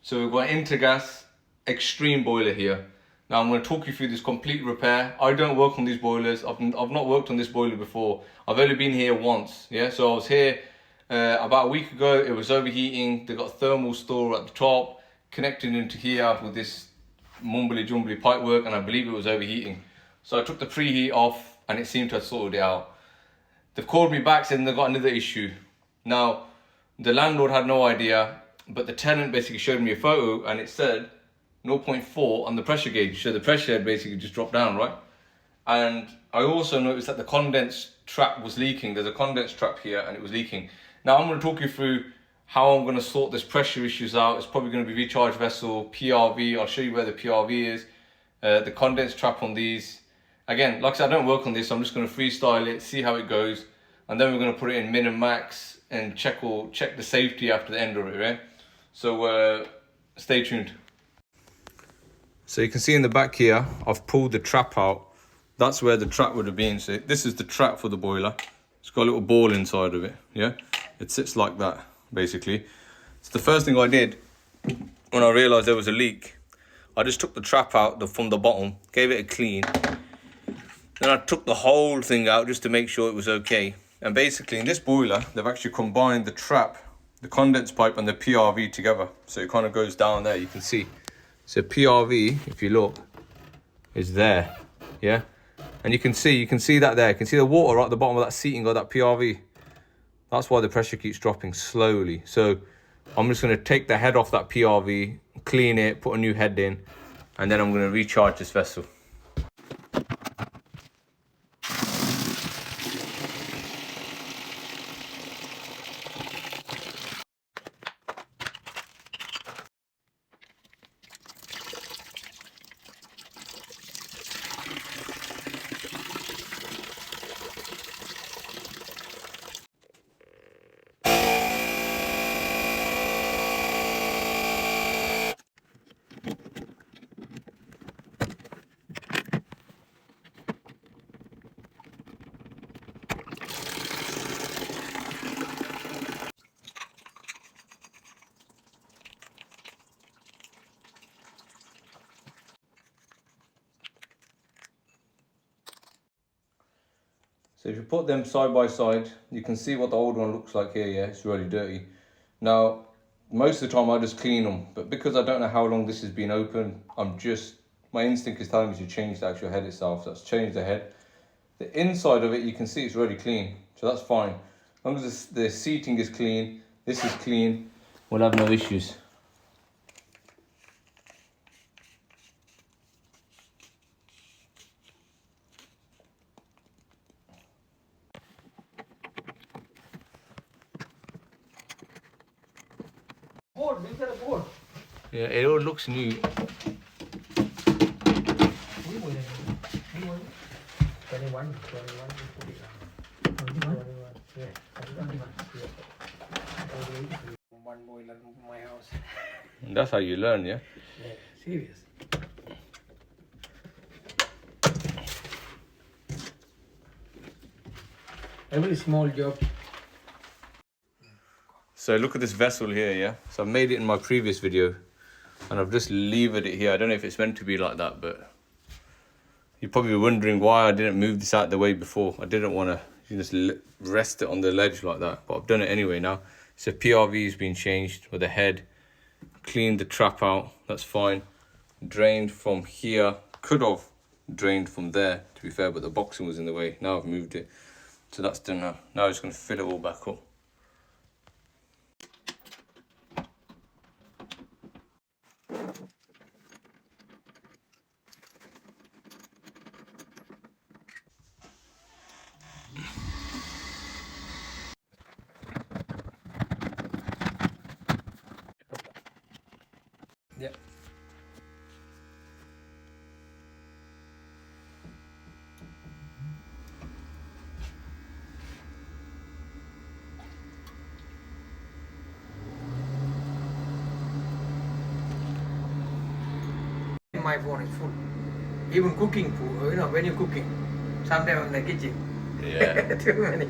So we've got Intergas Extreme Boiler here. Now I'm going to talk you through this complete repair. I don't work on these boilers. I've not worked on this boiler before. I've only been here once. Yeah, so I was here about a week ago. It was overheating. They got thermal store at the top, connected into here with this mumbly jumbly pipe work, and I believe it was overheating. So I took the preheat off, and it seemed to have sorted it out. They've called me back saying they've got another issue. Now the landlord had no idea, but the tenant basically showed me a photo, and it said 0.4 on the pressure gauge, so the pressure had basically just dropped down, right? And I also noticed that the condense trap was leaking. There's a condense trap here and it was leaking. Now I'm going to talk you through how I'm going to sort this pressure issues out. It's probably going to be recharge vessel, PRV. I'll show you where the PRV is, the condense trap on these. Again, like I said, I don't work on this, so I'm just going to freestyle it, see how it goes, and then we're going to put it in min and max and check the safety after the end of it, right? So stay tuned. So you can see in the back here, I've pulled the trap out. That's where the trap would have been. So this is the trap for the boiler. It's got a little ball inside of it, yeah? It sits like that, basically. So the first thing I did when I realized there was a leak, I just took the trap out from the bottom, gave it a clean. Then I took the whole thing out just to make sure it was okay. And basically in this boiler, they've actually combined the trap, the condense pipe and the PRV together. So it kind of goes down there, you can see. So PRV, if you look, is there, yeah? And you can see that there. You can see the water right at the bottom of that seating of that PRV. That's why the pressure keeps dropping slowly. So I'm just going to take the head off that PRV, clean it, put a new head in, and then I'm going to recharge this vessel. So if you put them side by side, you can see what the old one looks like here, yeah? It's really dirty. Now, most of the time I just clean them, but because I don't know how long this has been open, my instinct is telling me to change the actual head itself, so let's change the head. The inside of it, you can see it's really clean, so that's fine. As long as the seating is clean, this is clean, we'll have no issues. Board, is there a board? Yeah, it all looks new. 21, yeah. 21, yeah. One boiler in my house. That's how you learn, yeah? Yeah, serious. Every small job. So look at this vessel here, yeah? So I've made it in my previous video and I've just levered it here. I don't know if it's meant to be like that, but you're probably wondering why I didn't move this out of the way before. I didn't want to just rest it on the ledge like that, but I've done it anyway now. So PRV has been changed with the head, cleaned the trap out, that's fine. Drained from here, could have drained from there to be fair, but the boxing was in the way. Now I've moved it, so that's done now. Now I'm just going to fill it all back up. Yeah. My phone is full. Even cooking food, when you're cooking, sometimes in the kitchen. Yeah. Too many.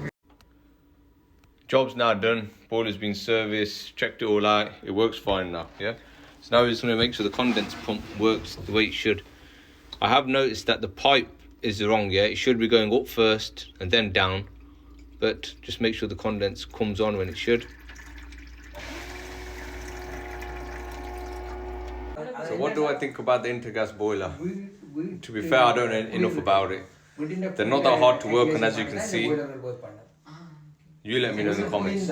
Job's now done. Boiler's been serviced, checked it all out. It works fine now, yeah? So now we're just going to make sure the condense pump works the way it should. I have noticed that the pipe is wrong, yeah? It should be going up first and then down. But just make sure the condense comes on when it should. So what do I think about the Intergas boiler? To be fair, I don't know enough about it. They're not that hard to work on, as you can see. You let me know in the comments.